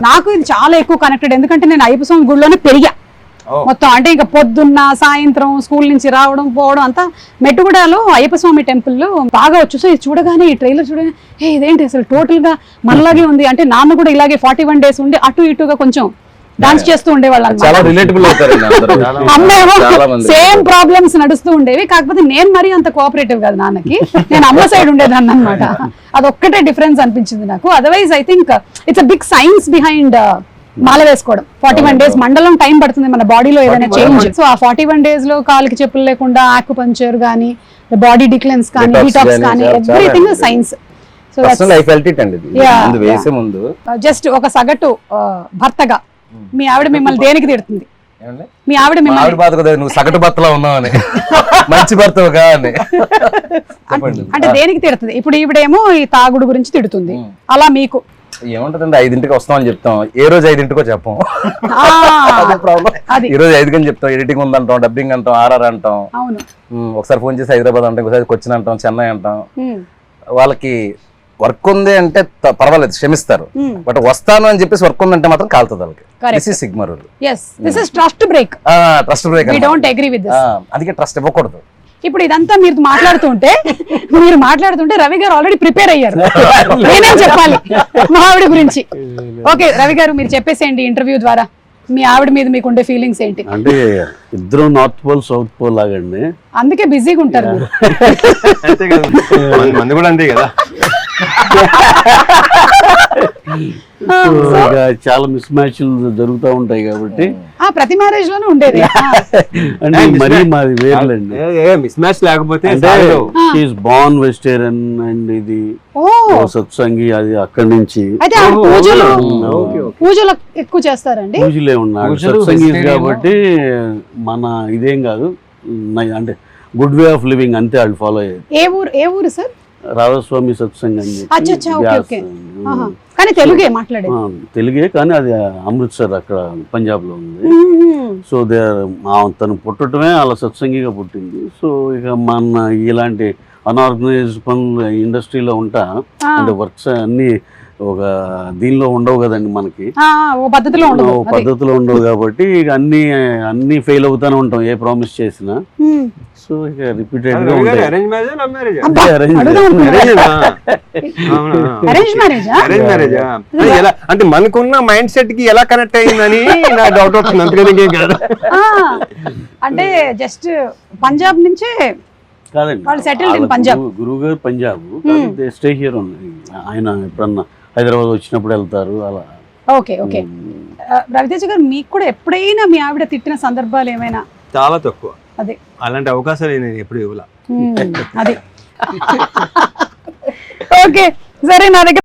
నాకు ఇది చాలా ఎక్కువ కనెక్టెడ్, ఎందుకంటే నేను అయ్యప్ప స్వామి గుడిలోనే పెరిగా మొత్తం. అంటే ఇంకా పొద్దున్న సాయంత్రం స్కూల్ నుంచి రావడం పోవడం అంతా మెట్టుగూడలో అయ్యప్ప స్వామి టెంపుల్ బాగా వచ్చు. సో ఇది చూడగానే, ఈ ట్రైలర్ చూడగానే ఇదేంటి అసలు టోటల్ గా మనలాగే ఉంది. అంటే నాన్న కూడా ఇలాగే 41 days ఉండి అటు ఇటుగా కొంచెం డాన్స్ చేస్తూ ఉండేవాళ్ళు అమ్మేమో సేమ్ ప్రాబ్లమ్స్ నడుస్తూ ఉండేవి. కాకపోతే నేను మరీ అంత కోఆపరేటివ్ కాదు నాన్నకి, నేను అమ్మ సైడ్ ఉండేదాన్ని అనమాట. అదొక్కటే డిఫరెన్స్ అనిపించింది నాకు. Otherwise I think it's a big science behind మాల వేసుకోవడం. 41 days మండలం టైం పడుతుంది మన బాడీలో ఏదైనా చేంజ్. సో ఆ 41 days లో కాలికి చెప్పులు లేకుండా ఆక్యుపంక్చర్ కానీ, బాడీ డిక్లెన్స్ కానీ, డీటాక్స్ కానీ, ఎవ్రీథింగ్ సైన్స్. సో జస్ట్ ఒక సగటు భర్తగా మీ ఆవిడ మిమ్మల్ని దేనికి తిడుతుంది? మీ ఆవిడ మిమ్మల్ని నువ్వు సగటు భర్తలో ఉన్నావని, మంచి భర్తగా అంటే దేనికి తిడుతుంది? ఇప్పుడు ఈవిడేమో ఈ తాగుడు గురించి తిడుతుంది, అలా మీకు ఏముంటదండి? 5ంటికి వస్తామని చెప్తాం, ఏ రోజు 5ంటికో చెప్పం. ఈ రోజు 5 చెప్తాం, ఎడిటింగ్ ఉందంటాం, డబ్బింగ్ అంటాం, ఆర్ఆర్ అంటాం. ఒకసారి ఫోన్ చేసి హైదరాబాద్ అంటాం, ఒకసారి కొచ్చిన్ అంటాం, చెన్నై అంటాం. వాళ్ళకి వర్క్ ఉంది అంటే పర్వాలేదు, క్షమిస్తారు. బట్ వస్తాను అని చెప్పేసి వర్క్ ఉందంటే మాత్రం కాలుతుంది వాళ్ళకి. Trust break. అందుకే ట్రస్ట్ ఇవ్వకూడదు. ఇప్పుడు ఇదంతా మీరు మాట్లాడుతుంటే రవి గారు ఆల్రెడీ ప్రిపేర్ అయ్యారు, నేనేం చెప్పాలి మా ఆవిడ గురించి. ఓకే రవి గారు, మీరు చెప్పేసేయండి ఇంటర్వ్యూ ద్వారా మీ ఆవిడ మీద మీకు ఉండే ఫీలింగ్స్ ఏంటి? అంటే ఇద్దరు నార్త్ పోల్ సౌత్ పోల్ లాగండి, అందుకే బిజీగా ఉంటారు. చాలా మిస్ మ్యాచ్లు జరుగుతూ ఉంటాయి కాబట్టి ప్రతి మ్యారేజ్ లోనే ఉండేది. అంటే మరీ మాది వేర్లండి, మిస్ మ్యాచ్ లేకపోతే బార్న్ వెజిటేరియన్ అండ్ ఇది సత్సంగి, అది అక్కడి నుంచి పూజలు ఎక్కువ చేస్తారండి. పూజలే ఉన్నాడు సత్సంగి కాబట్టి మన ఇదేం కాదు, అంటే గుడ్ వే ఆఫ్ లివింగ్ అంతే వాళ్ళు ఫాలో అయ్యేది. ఏ ఊరు సార్? రాధాస్వామి సత్సంగ్ అని తెలుగే కానీ అది అమృత్సర్ అక్కడ పంజాబ్ లో ఉంది. సో తను పుట్టడమే అలా సత్సంగిగా పుట్టింది. సో ఇక మన ఇలాంటి అన్ఆర్గనైజ్డ్ పనులు ఇండస్ట్రీలో ఉంటా అంటే వర్క్స్ అన్ని ఒక దీనిలో ఉండవు కదండి, మనకి పద్ధతిలో ఉండవు కాబట్టి ఇక అన్ని ఫెయిల్ అవుతానే ఉంటాం ఏ ప్రామిస్ చేసినా. సో ఇక రిపీటెడ్ గా ఉంటాయి. అంటే మనకున్న మైండ్ సెట్ కి ఎలా కనెక్ట్ అయ్యిందని నా డౌట్ వస్తుంది. అందుకని అంటే జస్ట్ పంజాబ్ నుంచే కాదండి, గురువు గారు పంజాబ్, స్టే హియర్ ఉంది. ఆయన ఎప్పుడన్నా హైదరాబాద్ వచ్చినప్పుడు వెళ్తారు అలా. Okay okay. రవితేజ గారు, మీకు కూడా ఎప్పుడైనా మీ ఆవిడ తిట్టిన సందర్భాలు ఏమైనా? చాలా తక్కువ. అదే అలాంటి అవకాశాలు నేను ఎప్పుడు ఇవ్వలా. అది ఓకే సరే, నా దగ్గర